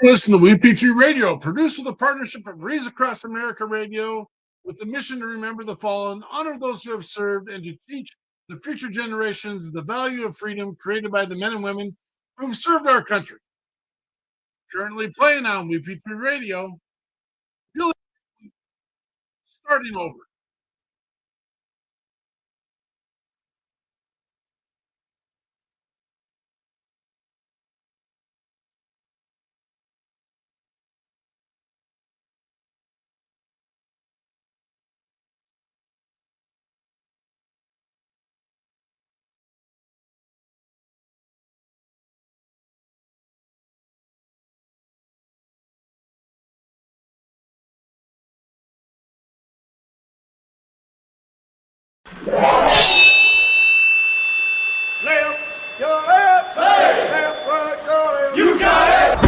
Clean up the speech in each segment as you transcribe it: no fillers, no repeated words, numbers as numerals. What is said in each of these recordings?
Listen to WeP3 Radio, produced with a partnership of Raise Across America Radio, with the mission to remember the fallen, honor those who have served, and to teach the future generations the value of freedom created by the men and women who have served our country. Currently playing on WeP3 Radio, starting over. Left, your left, hey. Left, right, your left. You got it.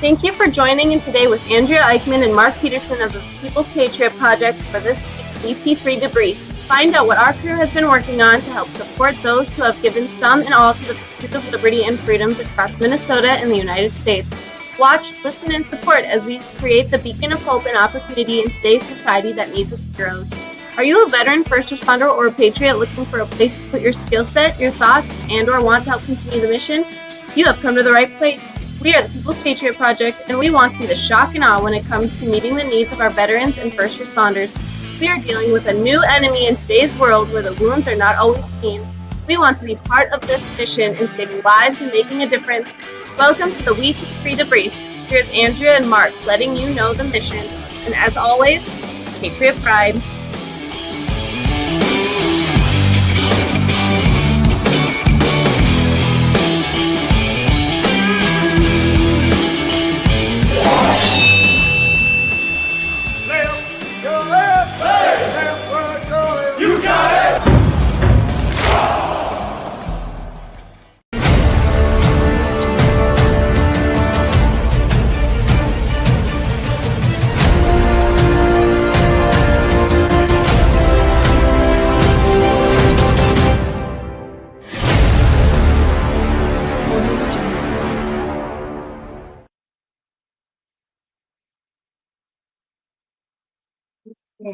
Thank you for joining in today with Andrea Eichmann and Mark Peterson of the People's Patriot Project for this week's WeP3 Debrief. Find out what our crew has been working on to help support those who have given some and all to the pursuit of liberty and freedoms across Minnesota and the United States. Watch, listen, and support as we create the beacon of hope and opportunity in today's society that needs its heroes. Are you a veteran, first responder, or a patriot looking for a place to put your skill set, your thoughts, and/or want to help continue the mission? You have come to the right place. We are the People's Patriot Project, and we want to be the shock and awe when it comes to meeting the needs of our veterans and first responders. We are dealing with a new enemy in today's world where the wounds are not always clean. We want to be part of this mission in saving lives and making a difference. Welcome to the WeP3 Debrief. Here's Andrea and Mark letting you know the mission. And as always, Patriot Pride.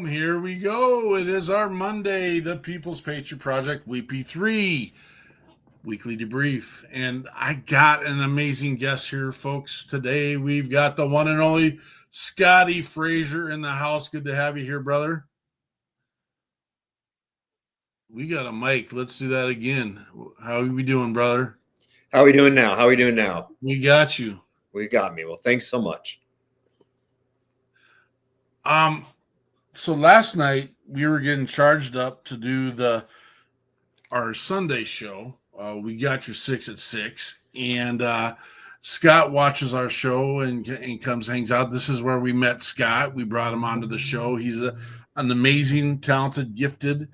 Here we go. It is our Monday, the People's Patriot Project, WeP3 Weekly Debrief. And I got an amazing guest here, folks. Today we've got the one and only Scotty Frazier in the house. Good to have you here, brother. We got a mic. Let's do that again. How are we doing, brother? How are we doing now? We got you. We got me. Well, thanks so much. So last night we were getting charged up to do our Sunday show. We got your 6 at 6, and Scott watches our show and hangs out. This is where we met Scott. We brought him onto the show. He's an amazing, talented, gifted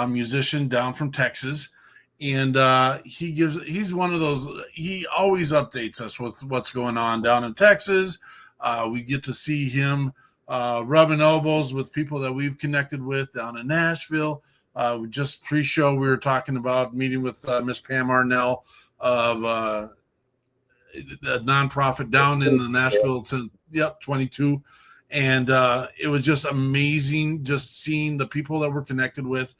musician down from Texas, and he's one of those. He always updates us with what's going on down in Texas. We get to see him rubbing elbows with people that we've connected with down in Nashville. Just pre-show, we were talking about meeting with Miss Pam Arnell of the nonprofit down in the Nashville 22. And it was just amazing just seeing the people that we're connected with.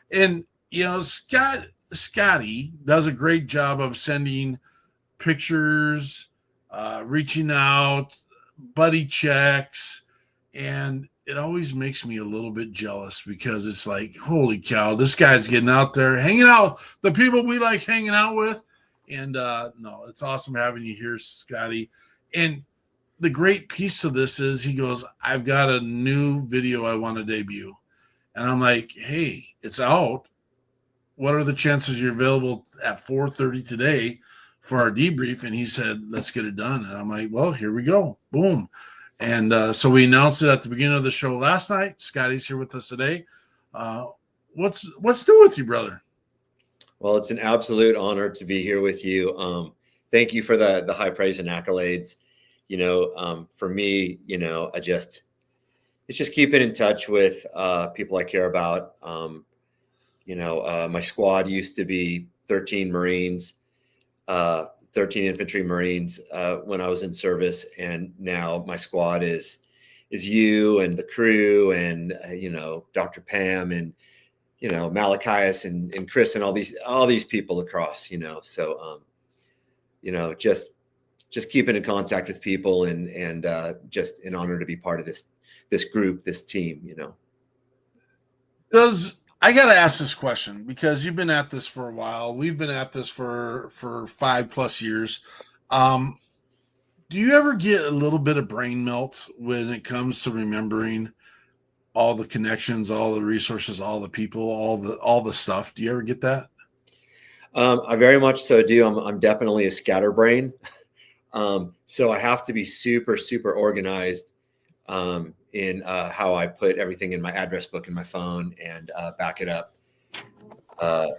And, you know, Scotty does a great job of sending pictures, reaching out, buddy checks, and it always makes me a little bit jealous because it's like, holy cow, this guy's getting out there, hanging out with the people we like hanging out with. And no, it's awesome having you here, Scotty. And the great piece of this is he goes, I've got a new video I want to debut. And I'm like, hey, it's out. What are the chances you're available at 4:30 today for our debrief? And he said, let's get it done. And I'm like, well, here we go. Boom. And so we announced it at the beginning of the show last night. Scotty's here with us today. What's new with you, brother? Well, it's an absolute honor to be here with you. Thank you for the high praise and accolades. For me, it's just keeping in touch with people I care about. My squad used to be 13 Marines, 13 infantry Marines when I was in service, and now my squad is you and the crew and Dr. Pam and Malachias and Chris and all these people across. So just keeping in contact with people and just an honor to be part of this group, this team. I got to ask this question because you've been at this for a while. We've been at this for 5+ years. Do you ever get a little bit of brain melt when it comes to remembering all the connections, all the resources, all the people, all the stuff? Do you ever get that? I very much so do. I'm definitely a scatterbrain. So I have to be super, super organized in how I put everything in my address book in my phone and back it up, on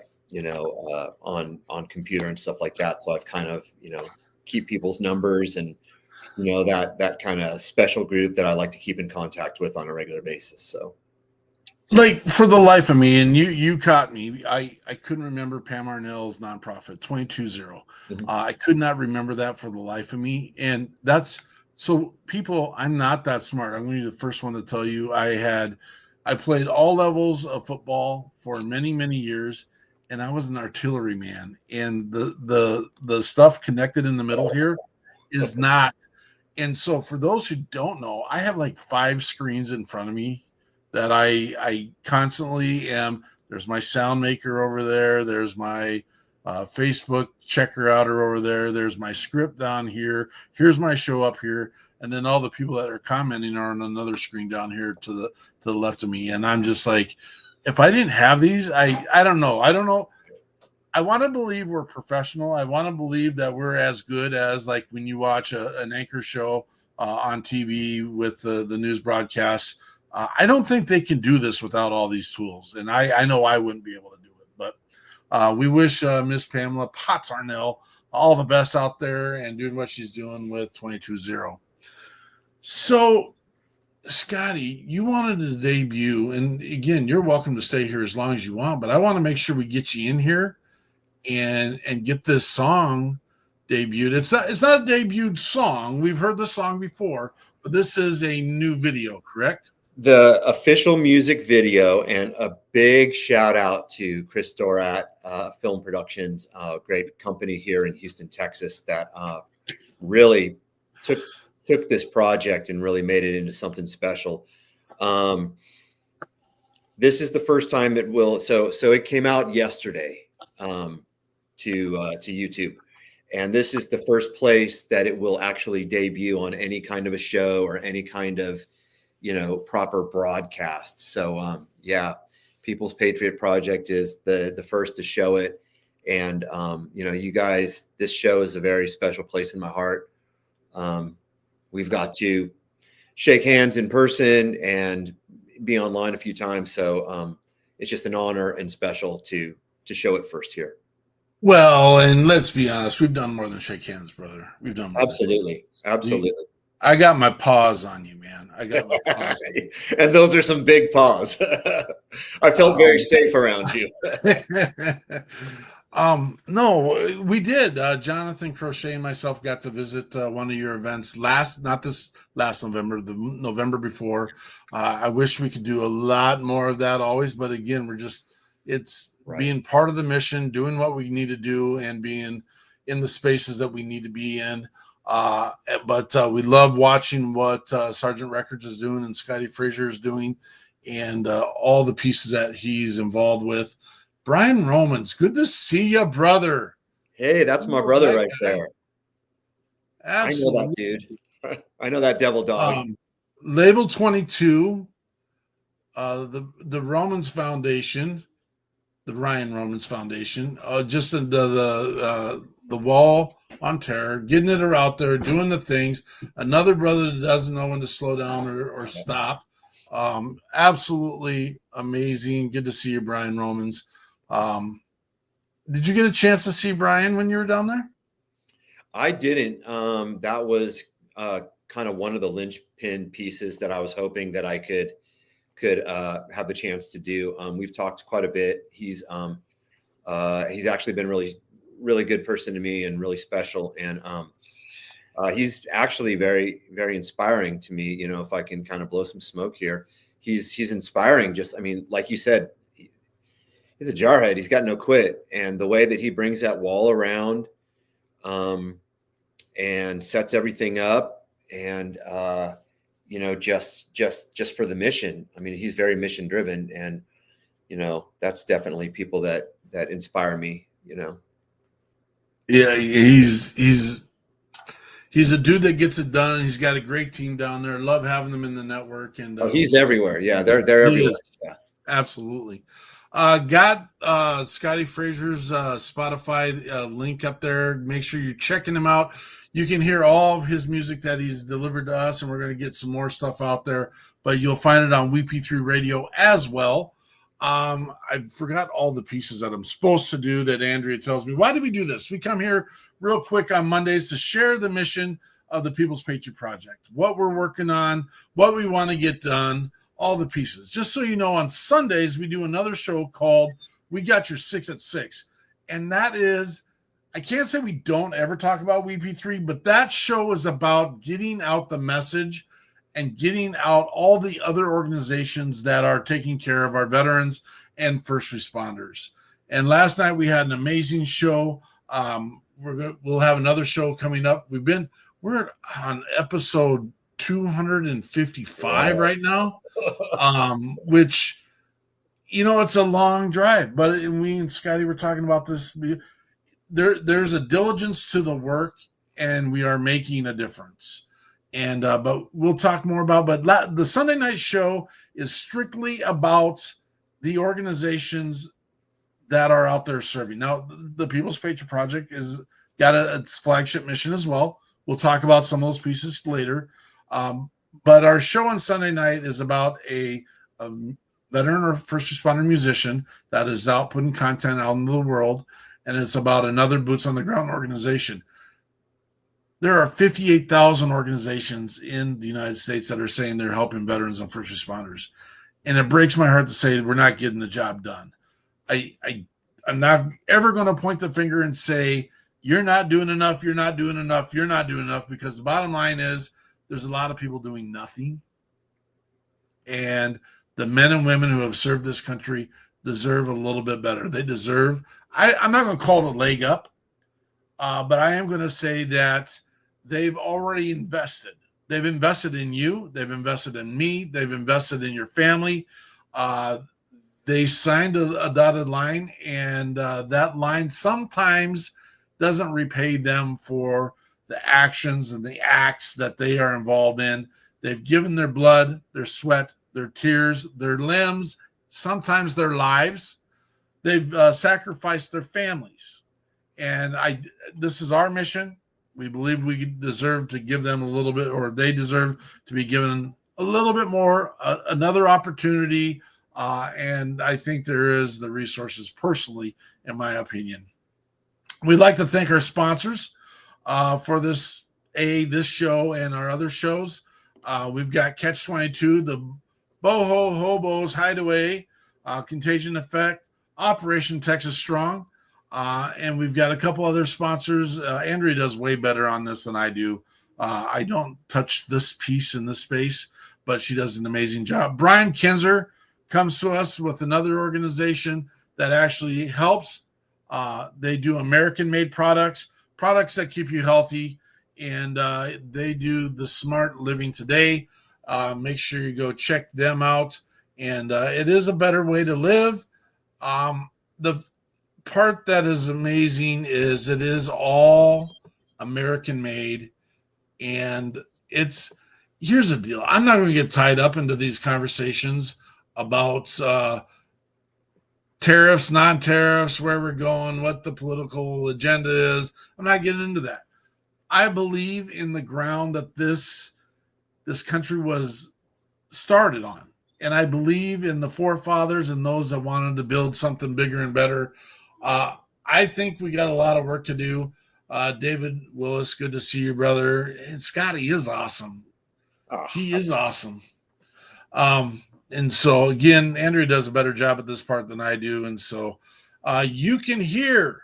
computer and stuff like that. So I've kind of, keep people's numbers and, that kind of special group that I like to keep in contact with on a regular basis. So. Like, for the life of me, and you caught me, I couldn't remember Pam Arnell's nonprofit 220. Mm-hmm. I could not remember that for the life of me. And that's so people, I'm not that smart. I'm going to be the first one to tell you I played all levels of football for many, many years, and I was an artillery man. And the stuff connected in the middle here is not. And so for those who don't know, I have like 5 screens in front of me that I constantly am. There's my sound maker over there. There's my Facebook checker outer over there. There's my script down here. Here's my show up here. And then all the people that are commenting are on another screen down here to the left of me. And I'm just like, if I didn't have these, I don't know. I don't know. I want to believe we're professional. I want to believe that we're as good as like when you watch an anchor show on TV with the news broadcasts. I don't think they can do this without all these tools. And I know I wouldn't be able to do it. But we wish Miss Pamela Potts Arnell all the best out there and doing what she's doing with 220. So, Scotty, you wanted to debut. And again, you're welcome to stay here as long as you want. But I want to make sure we get you in here and get this song debuted. It's not a debuted song. We've heard the song before, but this is a new video, correct? The official music video, and a big shout out to Chris Dorat, Film Productions, great company here in Houston, Texas, that really took this project and really made it into something special. This is the first time it will. So it came out yesterday to YouTube, and this is the first place that it will actually debut on any kind of a show or any kind of proper broadcast. So People's Patriot Project is the first to show it. And you guys, this show is a very special place in my heart. We've got to shake hands in person and be online a few times. So it's just an honor and special to show it first here. Well, and let's be honest, we've done more than shake hands, brother. We've done more. Absolutely. I got my paws on you, man. I got my paws on you. And those are some big paws. I felt very safe around you. No, we did. Jonathan Crochet and myself got to visit one of your events not this last November, the November before. I wish we could do a lot more of that always, but again, it's right. Being part of the mission, doing what we need to do, and being in the spaces that we need to be in. But we love watching what Sergeant Records is doing and Scotty Frazier is doing, and all the pieces that he's involved with. Brian Romans, good to see you, brother. Hey, that's my brother right there. Absolutely. I know that dude. I know that devil dog. Label 22, the Romans Foundation, the Ryan Romans Foundation, just the wall on terror, getting it out there, doing the things. Another brother that doesn't know when to slow down or stop. Absolutely amazing. Good to see you, Brian Romans. Did you get a chance to see Brian when you were down there? I didn't. That was kind of one of the linchpin pieces that I was hoping that I could have the chance to do. We've talked quite a bit. He's actually been really good person to me and really special. And he's actually very, very inspiring to me. You know, if I can kind of blow some smoke here, he's inspiring. Just, I mean, like you said, he's a jarhead. He's got no quit. And the way that he brings that wall around, and sets everything up, and you know, just for the mission. I mean, he's very mission driven, and you know, that's definitely people that inspire me. You know. Yeah, he's a dude that gets it done, and he's got a great team down there. Love having them in the network, and he's everywhere. Yeah, they're everywhere. Yeah. Absolutely. Got Scotty Frazier's Spotify link up there. Make sure you're checking him out. You can hear all of his music that he's delivered to us, and we're going to get some more stuff out there. But you'll find it on WeP3 Radio as well. I forgot all the pieces that I'm supposed to do that Andrea tells me. Why do we do this? We come here real quick on Mondays to share the mission of the People's Patriot Project, what we're working on, what we want to get done, all the pieces. Just so you know, on Sundays, we do another show called We Got Your 6 at 6. And that is, I can't say we don't ever talk about WeP3, but that show is about getting out the message and getting out all the other organizations that are taking care of our veterans and first responders. And last night we had an amazing show. We'll have another show coming up. We're on episode 255 right now, which, you know, it's a long drive, but we and Scotty were talking about this. There's a diligence to the work, and we are making a difference. And but we'll talk more about. But the Sunday night show is strictly about the organizations that are out there serving. Now, the People's Patriot Project is got its flagship mission as well. We'll talk about some of those pieces later. But our show on Sunday night is about a veteran or first responder musician that is out putting content out into the world, and it's about another boots on the ground organization. There are 58,000 organizations in the United States that are saying they're helping veterans and first responders. And it breaks my heart to say we're not getting the job done. I'm not ever going to point the finger and say, you're not doing enough, you're not doing enough, you're not doing enough, because the bottom line is there's a lot of people doing nothing. And the men and women who have served this country deserve a little bit better. They deserve, I'm not going to call it a leg up, but I am going to say that they've already invested. They've invested in you. They've invested in me. They've invested in your family. They signed a dotted line, and that line sometimes doesn't repay them for the actions and the acts that they are involved in. They've given their blood, their sweat, their tears, their limbs, sometimes their lives. They've sacrificed their families. And this is our mission. We believe we deserve to give them a little bit, or they deserve to be given a little bit more, another opportunity. And I think there is the resources, personally, in my opinion. We'd like to thank our sponsors for this show and our other shows. We've got Catch 22, the Boho Hobos Hideaway, Contagion Effect, Operation Texas Strong, and we've got a couple other sponsors. Andrea does way better on this than I do. I don't touch this piece in this space, but she does an amazing job. Brian Kinzer comes to us with another organization that actually helps. They do American-made products that keep you healthy and they do the Smart Living Today. Make sure you go check them out. And it is a better way to live. The part that is amazing is it is all American made. And here's the deal. I'm not going to get tied up into these conversations about tariffs, non-tariffs, where we're going, what the political agenda is. I'm not getting into that. I believe in the ground that this country was started on. And I believe in the forefathers and those that wanted to build something bigger and better. I think we got a lot of work to do. David Willis, good to see you, brother. And Scotty is awesome. Oh, He is awesome. And so, again, Andrea does a better job at this part than I do. And so you can hear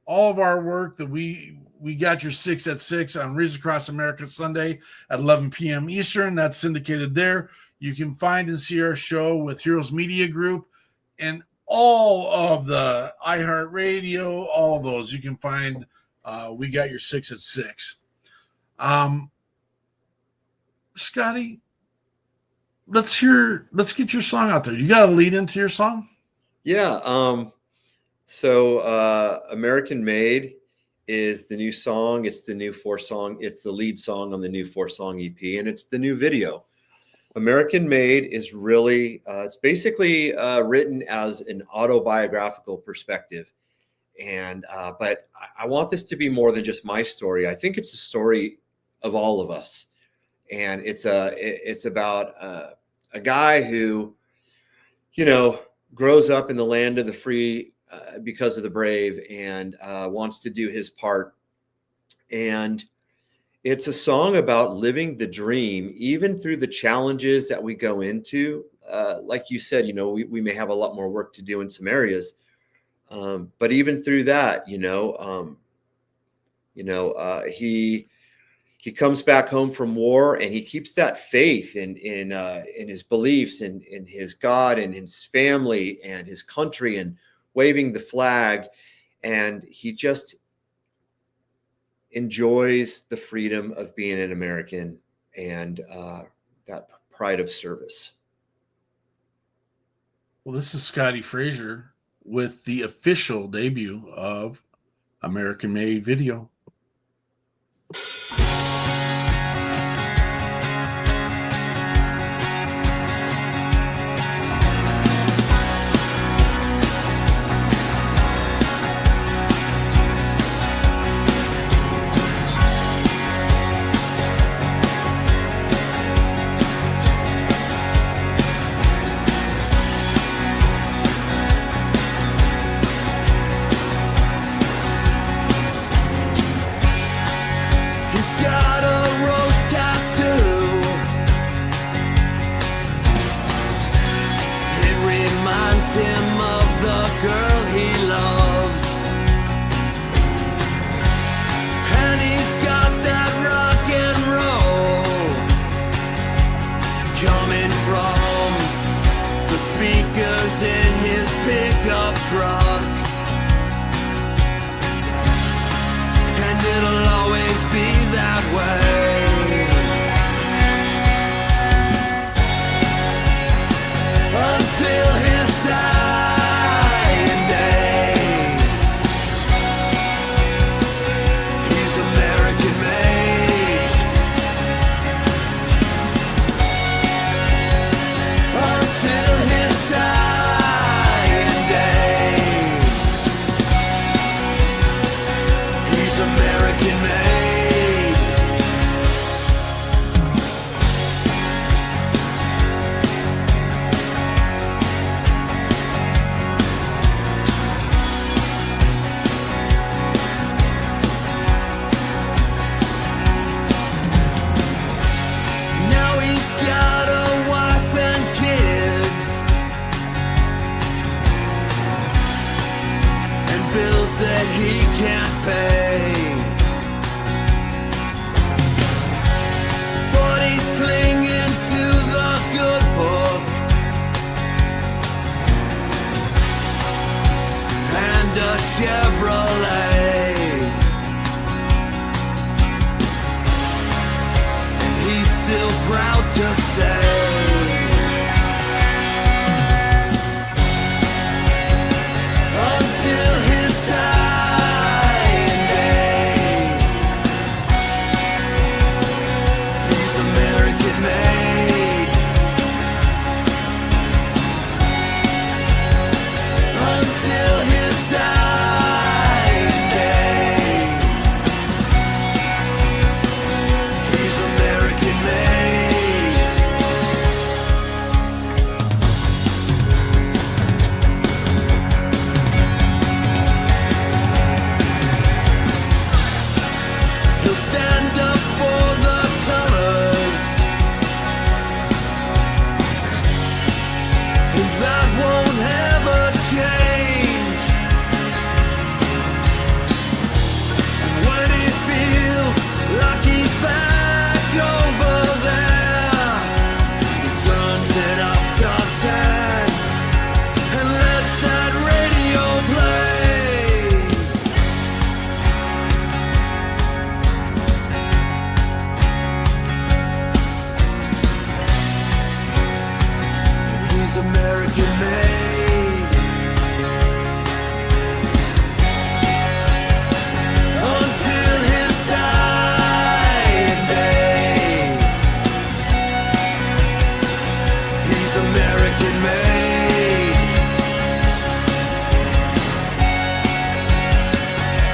all of our work that we got your 6 at 6 on Reason Across America Sunday at 11 p.m. Eastern. That's syndicated there. You can find and see our show with Heroes Media Group and all of the iHeartRadio, all of those. You can find we got your 6 at 6. Scotty, let's get your song out there. You got a lead into your song? Yeah. So American Made is the new song. It's the new 4-song. It's the lead song on the new 4-song EP, and it's the new video. American Made is really, it's basically written as an autobiographical perspective. And, but I want this to be more than just my story. I think it's a story of all of us. And it's about a guy who, grows up in the land of the free because of the brave and wants to do his part. And it's a song about living the dream, even through the challenges that we go into. Like you said, we may have a lot more work to do in some areas. But even through that, he comes back home from war and he keeps that faith in his beliefs and in his God and his family and his country and waving the flag. And he just enjoys the freedom of being an American and that pride of service. Well, this is Scotty Frazier with the official debut of American Made Video. to say. Until his dying day, he's American made. Until his dying day, he's American made. He'll stand up for the colors, and that won't ever change. And when he feels like he's back over there, he turns it up top 10 and lets that radio play. He's American made. Until his dying day, he's American made.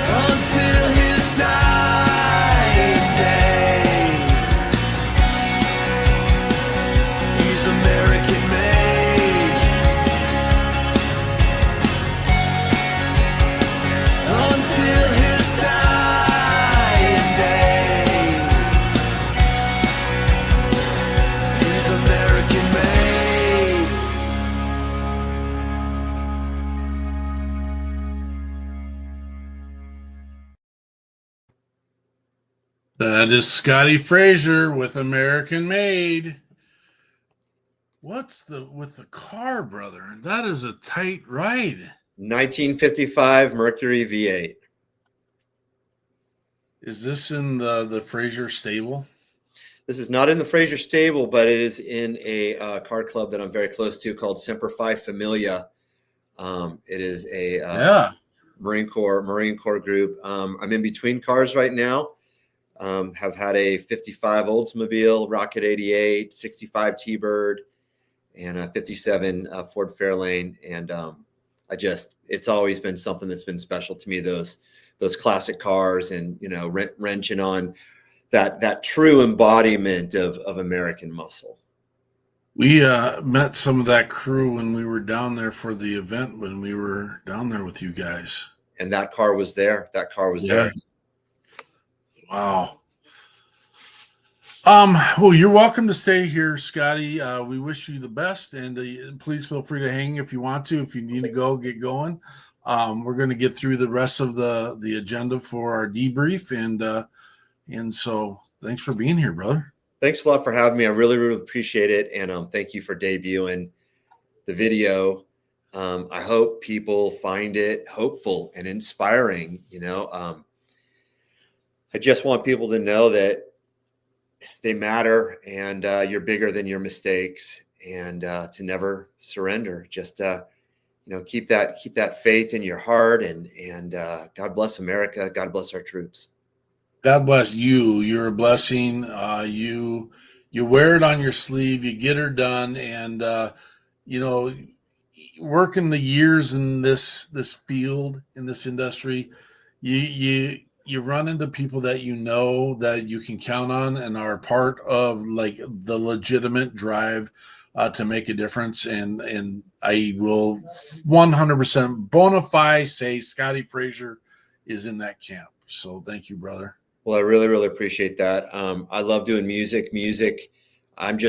Until his dying day, he's American made. Until his dying day, he's American made. That is Scotty Frazier with American Made. What's with the car, brother? That is a tight ride. 1955 Mercury V8. Is this in the Frazier stable? This is not in the Frazier stable, but it is in a car club that I'm very close to called Semper Fi Familia. It is a Yeah. Marine Corps group. I'm in between cars right now. Have had a 55 Oldsmobile, Rocket 88, 65 T-Bird, and a 57 Ford Fairlane. And it's always been something that's been special to me, those classic cars, and, you know, wrenching on that true embodiment of American muscle. We met some of that crew when we were down there for the event, when we were down there with you guys. And that car was there. That car was Yeah. there. Wow. Well, you're welcome to stay here, Scotty. We wish you the best, and please feel free to hang if you want to. If you need to go, get going. We're going to get through the rest of the agenda for our debrief, and so thanks for being here, brother. Thanks a lot for having me. I really, really appreciate it. And thank you for debuting the video. I hope people find it hopeful and inspiring. You know, I just want people to know that they matter, and you're bigger than your mistakes, and to never surrender. Just keep that faith in your heart, and God bless America. God bless our troops. God bless you. You're a blessing. You wear it on your sleeve. You get her done, and working the years in this field, in this industry, you run into people that you know that you can count on and are part of, like, the legitimate drive to make a difference. And I will 100% bona fide say Scotty Frazier is in that camp. So thank you, brother. Well, I really, really appreciate that. I love doing music. I'm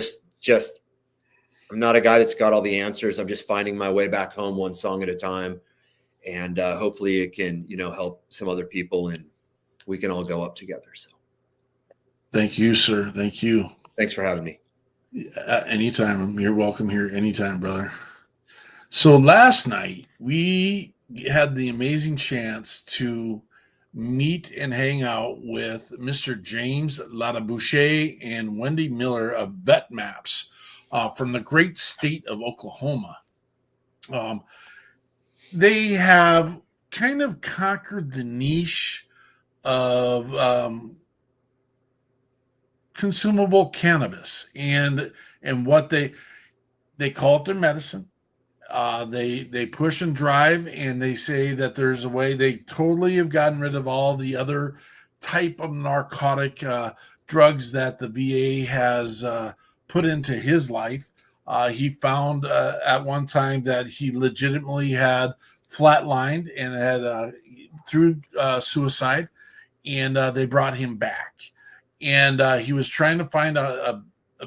I'm not a guy that's got all the answers. I'm just finding my way back home one song at a time. And hopefully it can, help some other people, and we can all go up together. So Thank you, sir. Thank you. thanks for having me. Anytime. You're welcome here anytime, brother. So last night we had the amazing chance to meet and hang out with Mr. James Ladabouche and Wendy Miller of Vet Maps from the great state of Oklahoma. They have kind of conquered the niche of consumable cannabis, and what they call it their medicine. They push and drive, and they say that there's a way. They totally have gotten rid of all the other type of narcotic drugs that the VA has put into his life. He found at one time that he legitimately had flatlined and had through suicide, and they brought him back. And he was trying to find a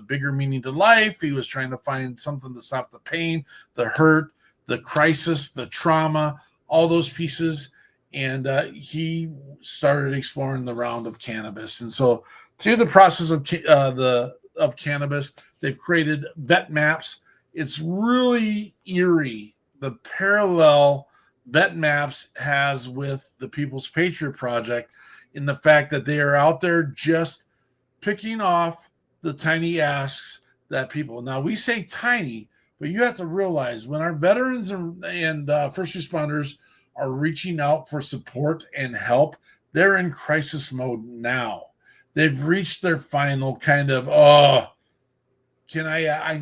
bigger meaning to life. He was trying to find something to stop the pain, the hurt, the crisis, the trauma, all those pieces. And he started exploring the realm of cannabis. And so through the process of cannabis, they've created Vet Maps. It's really eerie, the parallel Vet Maps has with the People's Patriot Project, in the fact that they are out there just picking off the tiny asks that people. Now, we say tiny, but you have to realize when our veterans and first responders are reaching out for support and help, they're in crisis mode now. They've reached their final kind of, I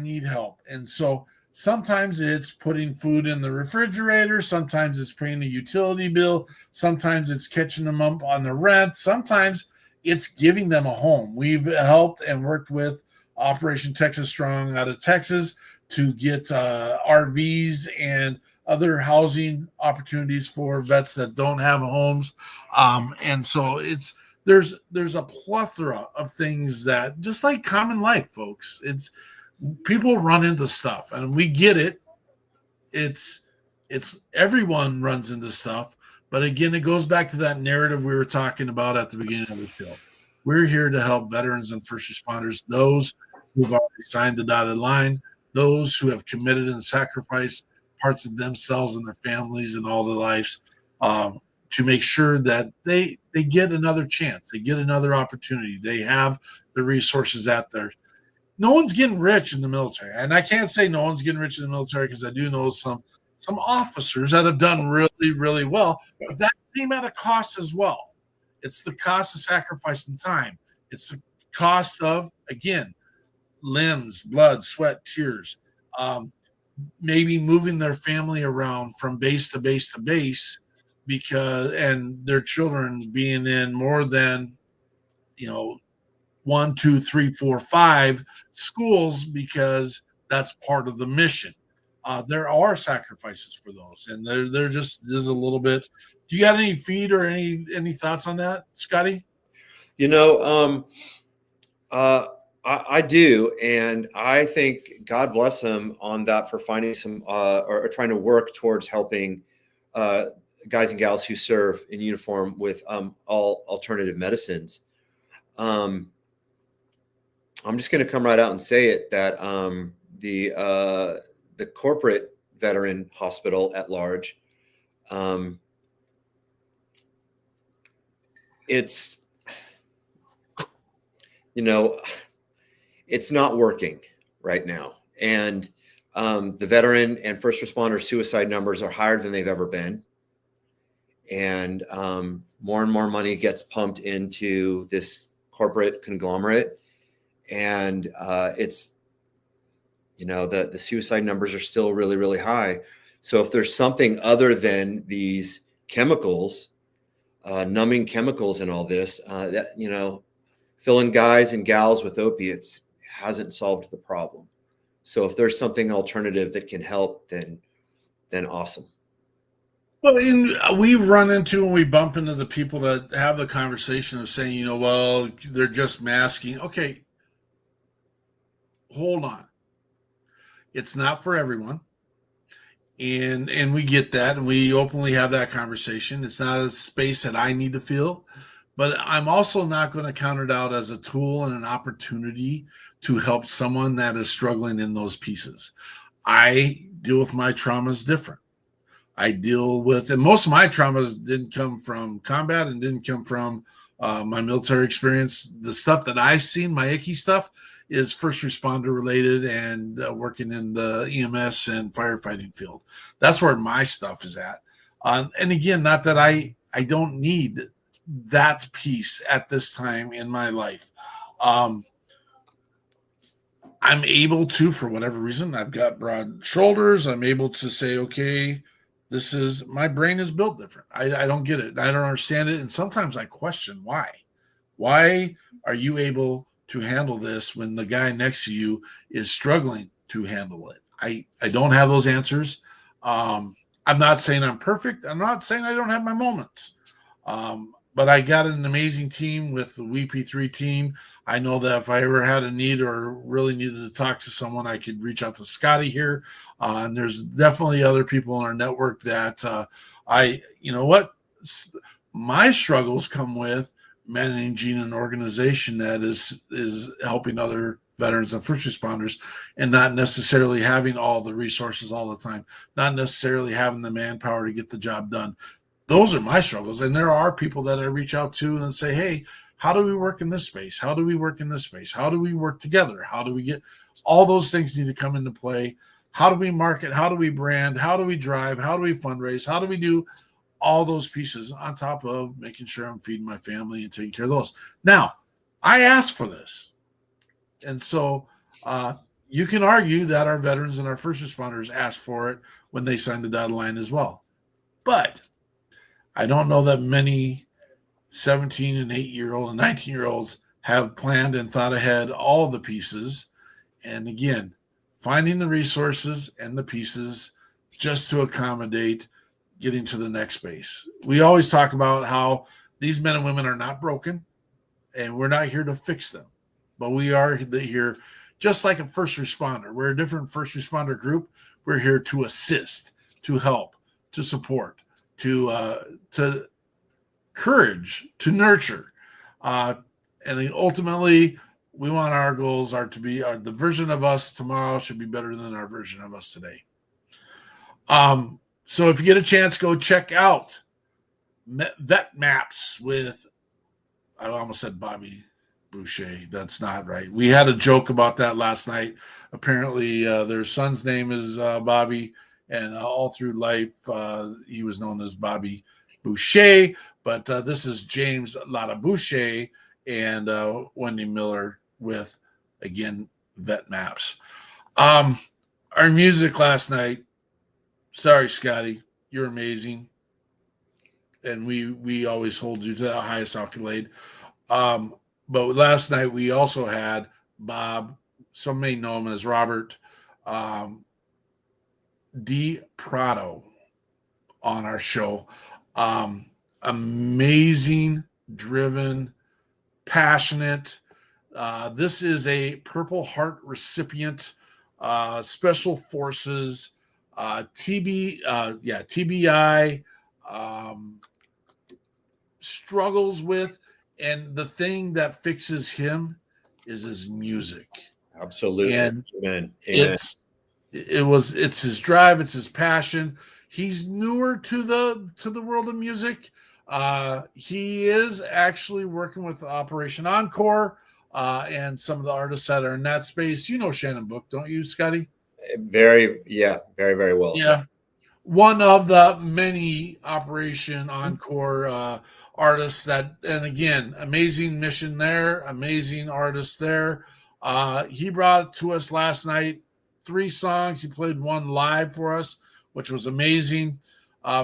need help. And so sometimes it's putting food in the refrigerator. Sometimes it's paying a utility bill. Sometimes it's catching them up on the rent. Sometimes it's giving them a home. We've helped and worked with Operation Texas Strong out of Texas to get RVs and other housing opportunities for vets that don't have homes. And so there's a plethora of things that, just like common life, folks, it's people run into stuff, and we get it. It's everyone runs into stuff, but again, it goes back to that narrative we were talking about at the beginning of the show. We're here to help veterans and first responders, those who've already signed the dotted line, those who have committed and sacrificed parts of themselves and their families and all their lives, to make sure that they get another chance, they get another opportunity, they have the resources out there. No one's getting rich in the military. And I can't say no one's getting rich in the military, because I do know some officers that have done really, really well, but that came at a cost as well. It's the cost of sacrificing time. It's the cost of, again, limbs, blood, sweat, tears, maybe moving their family around from base to base to base, and their children being in more than, 1, 2, 3, 4, 5 schools, because that's part of the mission. There are sacrifices for those, and they're just, there's a little bit. Do you got any feed or any thoughts on that, Scotty? I do, and I think God bless him on that, for finding some or trying to work towards helping guys and gals who serve in uniform with all alternative medicines. I'm just going to come right out and say it, that the corporate veteran hospital at large, it's not working right now. And the veteran and first responder suicide numbers are higher than they've ever been. And more and more money gets pumped into this corporate conglomerate. And it's, the suicide numbers are still really, really high. So if there's something other than these chemicals, numbing chemicals and all this, that, filling guys and gals with opiates hasn't solved the problem. So if there's something alternative that can help, then awesome. Well, we run into, and we bump into the people that have the conversation of saying, well, they're just masking. Okay, hold on. It's not for everyone. And we get that, and we openly have that conversation. It's not a space that I need to feel, but I'm also not going to count it out as a tool and an opportunity to help someone that is struggling in those pieces. I deal with my traumas different. I deal with, and most of my traumas didn't come from combat and didn't come from my military experience. The stuff that I've seen, my icky stuff, is first responder related and working in the EMS and firefighting field. That's where my stuff is at. And again, not that I don't need that piece at this time in my life. I'm able to, for whatever reason, I've got broad shoulders. I'm able to say, okay, this is, my brain is built different. I don't get it. I don't understand it. And sometimes I question why. Why are you able to handle this when the guy next to you is struggling to handle it? I don't have those answers. I'm not saying I'm perfect. I'm not saying I don't have my moments. But I got an amazing team with the WeP3 team. I know that if I ever had a need or really needed to talk to someone, I could reach out to Scotty here. And there's definitely other people in our network that you know what? My struggles come with managing an organization that is helping other veterans and first responders and not necessarily having all the resources all the time, not necessarily having the manpower to get the job done. Those are my struggles. And there are people that I reach out to and say, hey, how do we work in this space? How do we work in this space? How do we work together? How do we get, all those things need to come into play. How do we market? How do we brand? How do we drive? How do we fundraise? How do we do all those pieces on top of making sure I'm feeding my family and taking care of those? Now, I asked for this. And so you can argue that our veterans and our first responders asked for it when they signed the dotted line as well. But I don't know that many 17 and 8-year-old and 19-year-olds have planned and thought ahead all the pieces. And again, finding the resources and the pieces just to accommodate getting to the next space. We always talk about how these men and women are not broken and we're not here to fix them, but we are here just like a first responder. We're a different first responder group. We're here to assist, to help, to support, to courage, to nurture. And ultimately, we want our goals are to be the version of us tomorrow should be better than our version of us today. So if you get a chance, go check out Vet Maps with, I almost said Bobby Boucher. That's not right. We had a joke about that last night. Apparently, their son's name is Bobby, and all through life, he was known as Bobby Boucher. But this is James Lotta Boucher and Wendy Miller with, again, Vet Maps. Our music last night, sorry, Scotty, you're amazing. And we always hold you to that highest accolade. But last night we also had Bob, some may know him as Robert D. Prado on our show. Amazing, driven, passionate. This is a Purple Heart recipient, Special Forces, TBI, struggles with, and the thing that fixes him is his music. Absolutely. And Amen. it's his drive, it's his passion. He's newer to the world of music. He is actually working with Operation Encore and some of the artists that are in that space. You know Shannon Book, don't you, Scotty? Very, very well. Yeah. One of the many Operation Encore artists that, and again, amazing mission there, amazing artists there. He brought it to us last night, 3 songs. He played one live for us, which was amazing.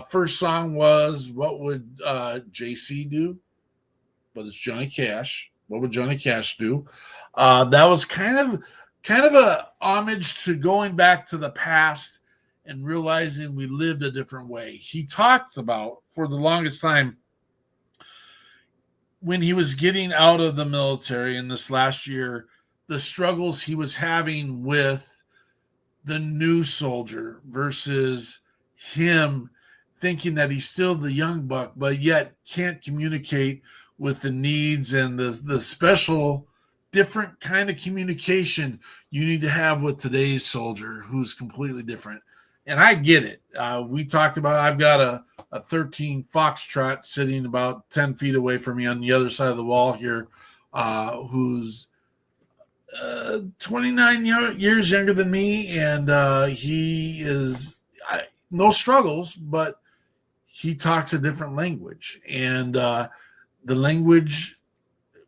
First song was What Would JC Do? But it's Johnny Cash. What would Johnny Cash do? That was kind of a homage to going back to the past and realizing we lived a different way. He talked about, for the longest time, when he was getting out of the military in this last year, the struggles he was having with the new soldier versus him thinking that he's still the young buck, but yet can't communicate with the needs and the special, different kind of communication you need to have with today's soldier who's completely different. and I get it. We talked about, I've got a 13 Foxtrot sitting about 10 feet away from me on the other side of the wall here, who's 29 years younger than me, and he is no struggles, but he talks a different language. And the language,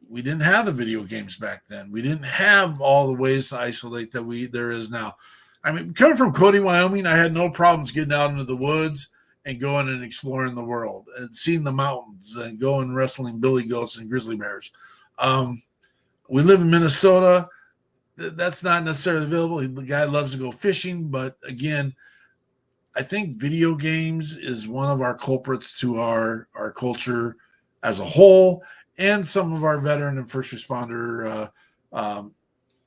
we didn't have the video games back then. We didn't have all the ways to isolate that there is now. I mean, coming from Cody, Wyoming, I had no problems getting out into the woods and going and exploring the world and seeing the mountains and going wrestling billy goats and grizzly bears. We live in Minnesota. That's not necessarily available. The guy loves to go fishing, but again, I think video games is one of our culprits to our culture as a whole, and some of our veteran and first responder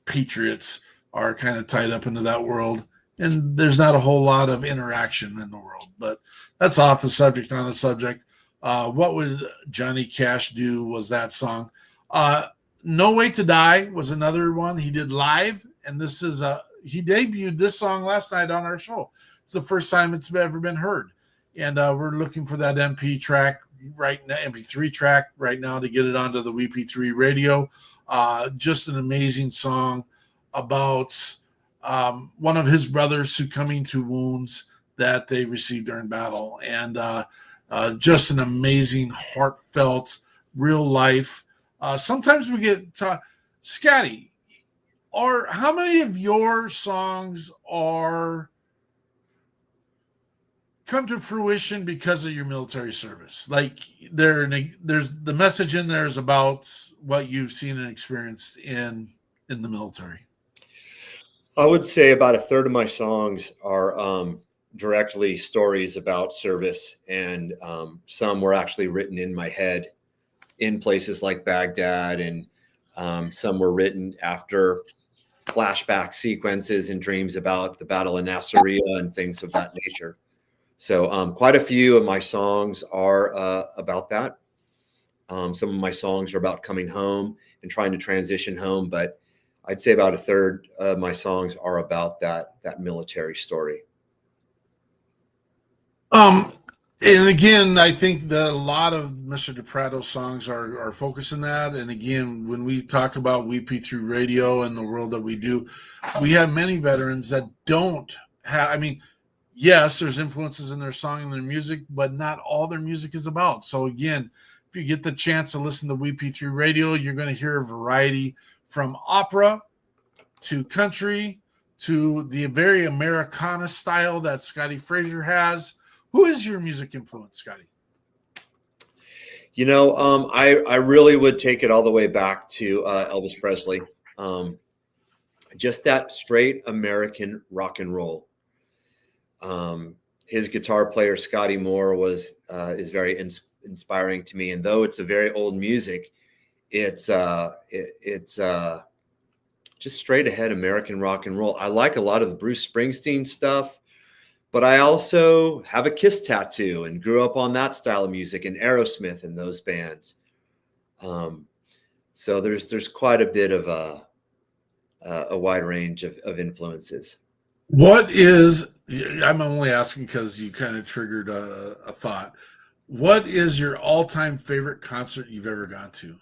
patriots are kind of tied up into that world, and there's not a whole lot of interaction in the world. But that's off the subject, on the subject. What Would Johnny Cash Do was that song. No Way to Die was another one he did live, and this is he debuted this song last night on our show. It's the first time it's ever been heard, and we're looking for that MP track right now, MP3 track right now, to get it onto the WeP3 radio. Just an amazing song about one of his brothers succumbing to wounds that they received during battle, and just an amazing, heartfelt, real life. Sometimes we get Scotty, or how many of your songs are come to fruition because of your military service? Like there's the message in there is about what you've seen and experienced in the military. I would say about a third of my songs are directly stories about service, and some were actually written in my head in places like Baghdad, and some were written after flashback sequences and dreams about the Battle of Nasiriyah and things of that nature. So quite a few of my songs are about that. Some of my songs are about coming home and trying to transition home, but I'd say about a third of my songs are about that military story. And again, I think that a lot of Mr. DePrato's songs are focused on that. And again, when we talk about WeP3 Radio and the world that we do, we have many veterans that don't have, I mean, yes, there's influences in their song and their music, but not all their music is about. So again, if you get the chance to listen to WeP3 Radio, you're going to hear a variety from opera to country to the very Americana style that Scotty Frazier has. Who is your music influence, Scotty? You know, I really would take it all the way back to Elvis Presley. Just that straight American rock and roll. His guitar player, Scotty Moore, is very inspiring to me. And though it's a very old music, it's just straight ahead American rock and roll. I like a lot of the Bruce Springsteen stuff, but I also have a Kiss tattoo and grew up on that style of music, and Aerosmith and those bands. So there's quite a bit of a wide range of influences. What is, I'm only asking because you kind of triggered a thought. What is your all-time favorite concert you've ever gone to?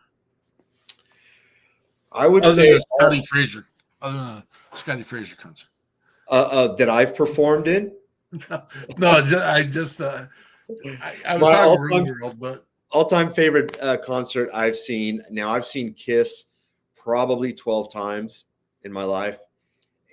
I would Other say than Scotty Frazier. Other than a Scotty Frazier concert. That I've performed in. No, I was talking real world, but all-time favorite concert I've seen. Now I've seen Kiss probably 12 times in my life,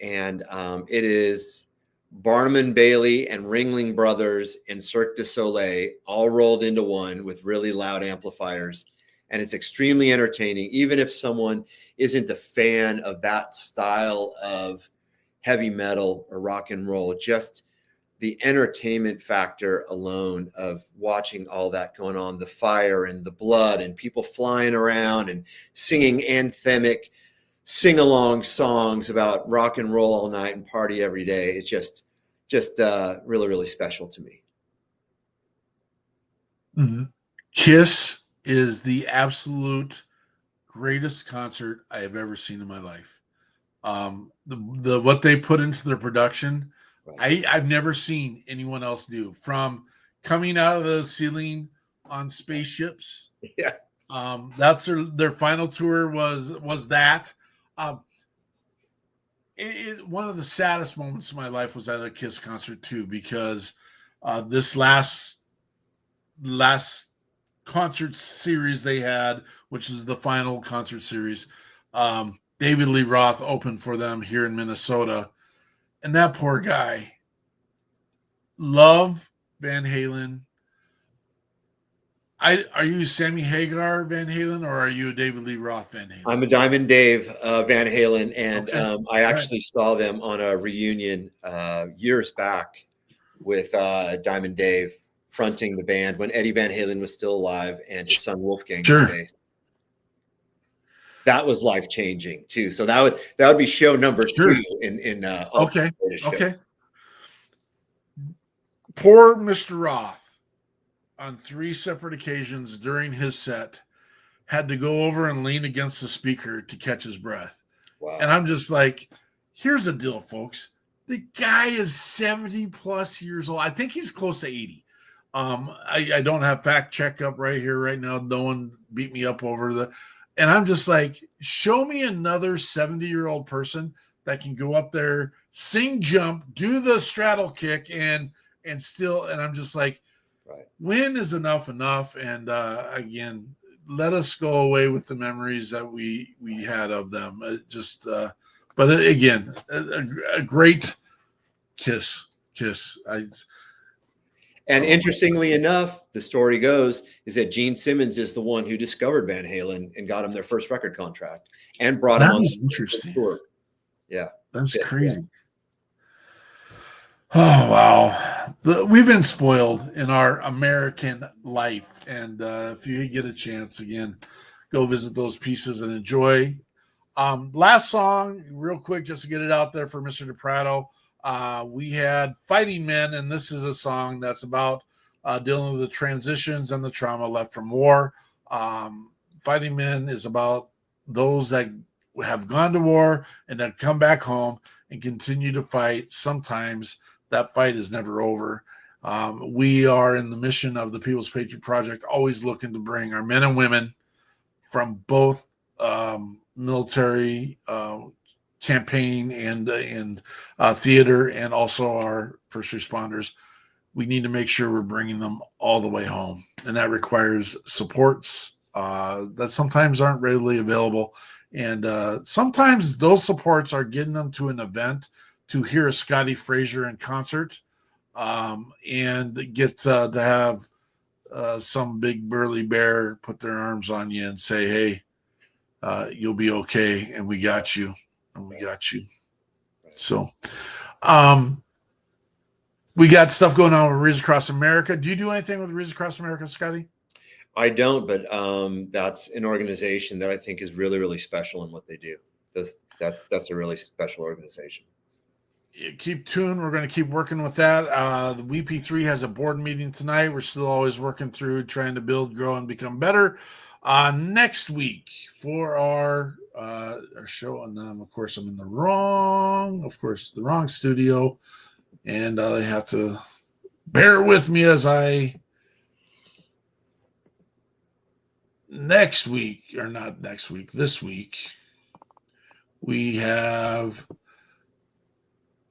and it is Barnum and Bailey and Ringling Brothers and Cirque du Soleil all rolled into one with really loud amplifiers, and it's extremely entertaining. Even if someone isn't a fan of that style of heavy metal or rock and roll, just the entertainment factor alone of watching all that going on, the fire and the blood and people flying around and singing anthemic sing-along songs about rock and roll all night and party every day. It's just really, really special to me. Mm-hmm. Kiss is the absolute greatest concert I have ever seen in my life. The what they put into their production, I've never seen anyone else do, from coming out of the ceiling on spaceships. Yeah. That's their final tour was that. One of the saddest moments of my life was at a Kiss concert too, because this last concert series they had, which is the final concert series, David Lee Roth opened for them here in Minnesota, and that poor guy. Love Van Halen. Are you Sammy Hagar Van Halen, or are you a David Lee Roth Van Halen? I'm a Diamond Dave Van Halen, and Okay. I actually saw them on a reunion years back with Diamond Dave fronting the band when Eddie Van Halen was still alive and his son Wolfgang Sure. on bass. That was life changing too. So that would be show number Sure. 2 in Okay. show. Okay. Poor Mr. Roth, on 3 separate occasions during his set, had to go over and lean against the speaker to catch his breath. Wow. And I'm just like, here's the deal, folks. The guy is 70 plus years old. I think he's close to 80. I don't have fact check up right here right now. No one beat me up over the, and I'm just like, show me another 70-year-old person that can go up there, sing, jump, do the straddle kick, and still, and I'm just like, Right. When is enough? And again, let us go away with the memories that we had of them. But again, a great Kiss. And interestingly enough, the story goes is that Gene Simmons is the one who discovered Van Halen and got him their first record contract and brought him That on is the interesting. tour. Yeah. That's Yeah. crazy. Oh, wow. We've been spoiled in our American life. And if you get a chance, again, go visit those pieces and enjoy. Last song, real quick, just to get it out there for Mr. DePrato. We had Fighting Men, and this is a song that's about dealing with the transitions and the trauma left from war. Fighting Men is about those that have gone to war and that come back home and continue to fight. Sometimes that fight is never over. We are in the mission of the People's Patriot Project, always looking to bring our men and women from both military campaign and theater, and also our first responders. We need to make sure we're bringing them all the way home, and that requires supports that sometimes aren't readily available, and sometimes those supports are getting them to an event to hear a Scotty Frazier in concert, and get to have some big burly bear put their arms on you and say, hey, you'll be okay, and we got you. So we got stuff going on with Wreaths Across America. Do you do anything with Wreaths Across America, Scotty? I don't, but that's an organization that I think is really, really special in what they do. That's a really special organization. Keep tuned. We're going to keep working with that. The WeP3 has a board meeting tonight. We're still always working through trying to build, grow, and become better. Next week for our show, and then of course I'm in the wrong studio, and they have to bear with me as this week we have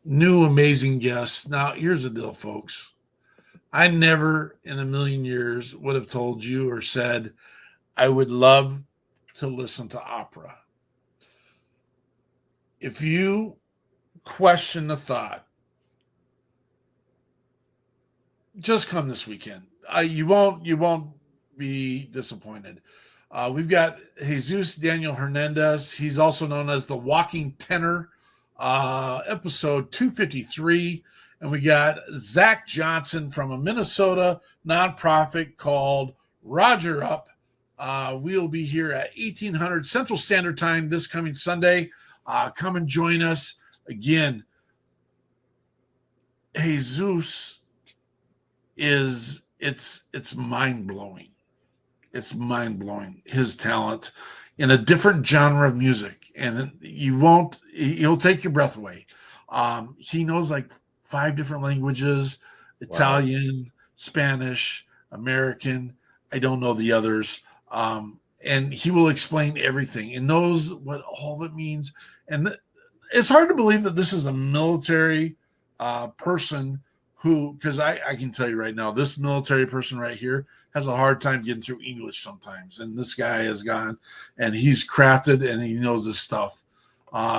new amazing guests. Now, here's the deal, folks. I never in a million years would have told you or said I would love to listen to opera. If you question the thought, just come this weekend. You won't be disappointed. We've got Jesus Daniel Hernandez. He's also known as the Walking Tenor, episode 253. And we got Zach Johnson from a Minnesota nonprofit called Roger Up. We'll be here at 1800 Central Standard Time this coming Sunday. Come and join us. Again, Jesus it's mind-blowing. It's mind-blowing, his talent in a different genre of music. And he'll take your breath away. He knows like 5 different languages: Italian, Spanish, American. I don't know the others. And he will explain everything and knows what all of it means. And it's hard to believe that this is a military person who, because I can tell you right now, this military person right here has a hard time getting through English sometimes. And this guy has gone and he's crafted and he knows his stuff.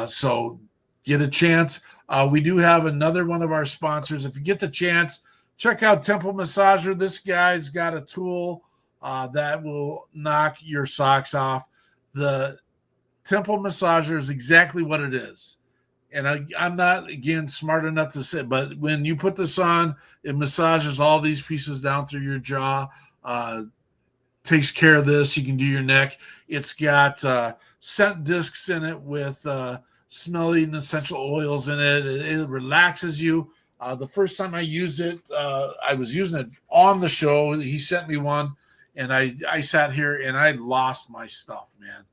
So get a chance. We do have another one of our sponsors. If you get the chance, check out Temple Massager. This guy's got a tool that will knock your socks off. The Temple Massager is exactly what it is. And I'm not, again, smart enough to say, but when you put this on, it massages all these pieces down through your jaw, takes care of this. You can do your neck. It's got scent discs in it with smelly and essential oils in it. It relaxes you. The first time I used it, I was using it on the show. He sent me one, and I sat here and I lost my stuff, man.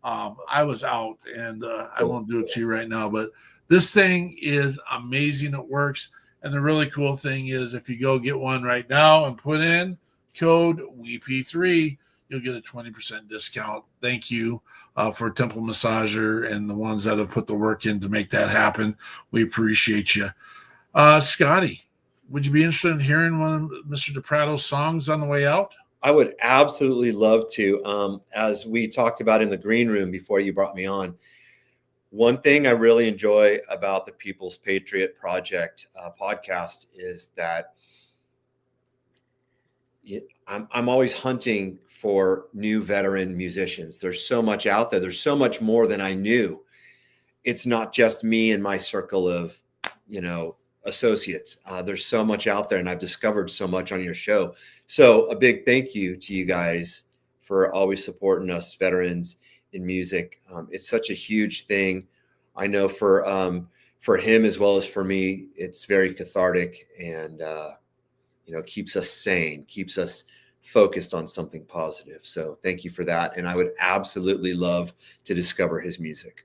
I was out, and I won't do it to you right now, but this thing is amazing. It works. And the really cool thing is if you go get one right now and put in code WeP3, you'll get a 20% discount. Thank you for Temple Massager and the ones that have put the work in to make that happen. We appreciate you. Scotty, would you be interested in hearing one of Mr. DePrato's songs on the way out? I would absolutely love to. As we talked about in the green room before you brought me on, one thing I really enjoy about the People's Patriot Project podcast is that I'm always hunting for new veteran musicians. There's so much out there. There's so much more than I knew. It's not just me and my circle of, associates. There's so much out there, and I've discovered so much on your show. So a big thank you to you guys for always supporting us veterans in music. It's such a huge thing. I know for him as well as for me, it's very cathartic and, keeps us sane, keeps us focused on something positive. So thank you for that. And I would absolutely love to discover his music.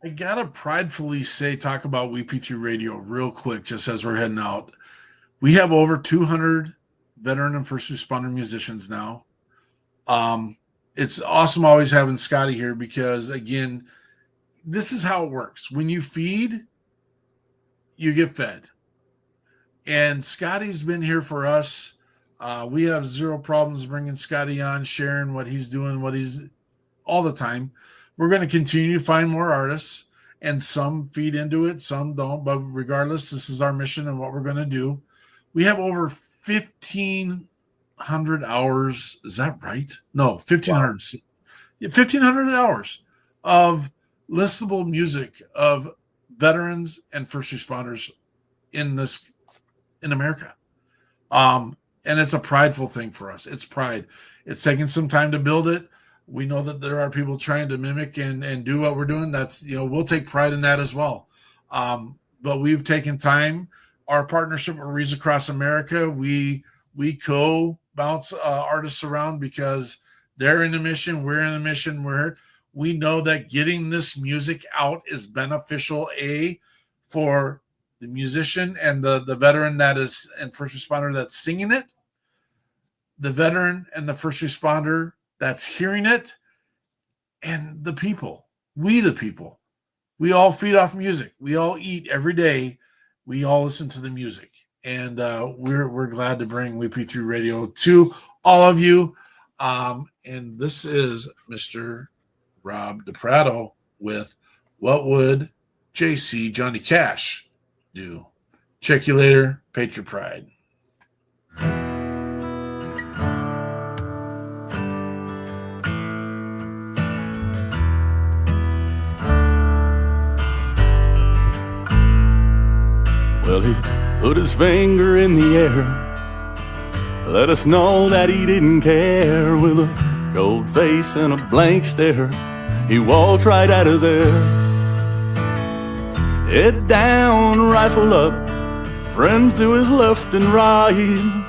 I gotta pridefully talk about WeP3 Radio real quick, just as we're heading out. We have over 200 veteran and first responder musicians now. It's awesome always having Scotty here because, again, this is how it works. When you feed, you get fed. And Scotty's been here for us. We have zero problems bringing Scotty on, sharing what he's doing, all the time. We're going to continue to find more artists, and some feed into it, some don't. But regardless, this is our mission and what we're going to do. We have over 1,500 hours. Is that right? No, 1,500. Wow. 1,500 hours of listable music of veterans and first responders in America. And it's a prideful thing for us. It's pride. It's taken some time to build it. We know that there are people trying to mimic and do what we're doing. That's, we'll take pride in that as well. But we've taken time. Our partnership with Rees Across America, we co-bounce artists around because they're in the mission. We're in the mission. We know that getting this music out is beneficial, for the musician and the veteran and first responder that's singing it, the veteran and the first responder that's hearing it, and the people. We the people. We all feed off music. We all eat every day. We all listen to the music. And we're glad to bring WeP3 Radio to all of you. And this is Mr. Rob DePrato with What Would JC Johnny Cash Do? Check you later. Patriot Pride. Well, he put his finger in the air, let us know that he didn't care. With a cold face and a blank stare, he walked right out of there. Head down, rifle up, friends to his left and right.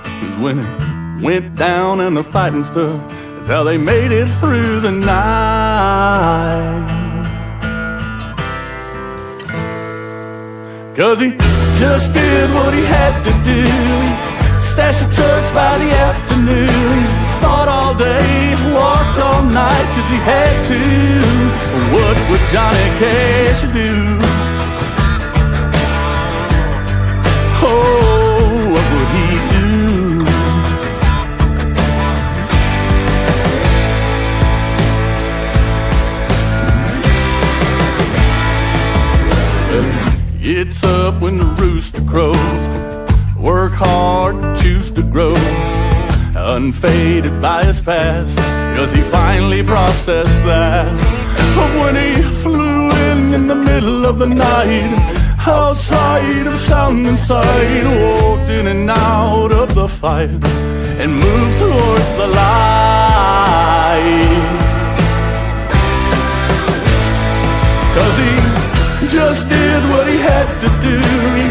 'Cause when it went down and the fighting stuff, that's how they made it through the night. 'Cause he just did what he had to do. Stashed the trucks by the afternoon. Fought all day, walked all night, cause he had to. What would Johnny Cash do? Oh, what would he do? It's up when the rooster crows. Work hard, choose to grow. Unfaded by his past, cause he finally processed that. Of when he flew in the middle of the night, outside of sound and sight, walked in and out of the fight and moved towards the light. Cause he just did what he had to do. He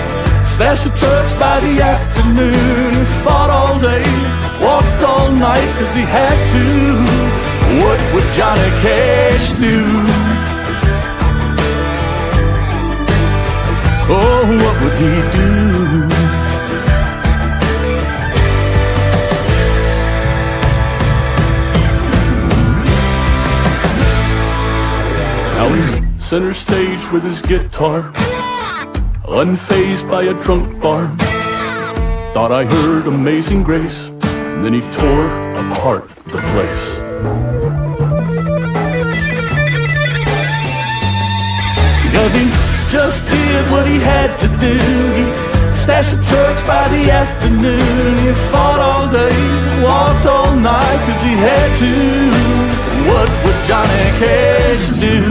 stashed the trucks by the afternoon. He fought all day, walked all night, cause he had to. What would Johnny Cash do? Oh, what would he do? Now he's center stage with his guitar, unfazed by a drunk bar. Thought I heard Amazing Grace, and then he tore apart the place. Cause he just did what he had to do. He stashed the trucks by the afternoon. He fought all day, walked all night, cause he had to. What would Johnny Cash do?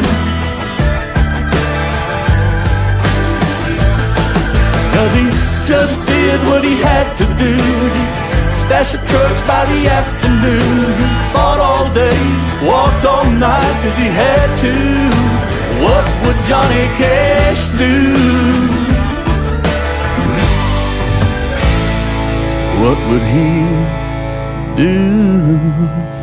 Cause he just did what he had to do. He stashed the trucks by the afternoon. He fought all day, walked all night, cause he had to. What would Johnny Cash do? What would he do?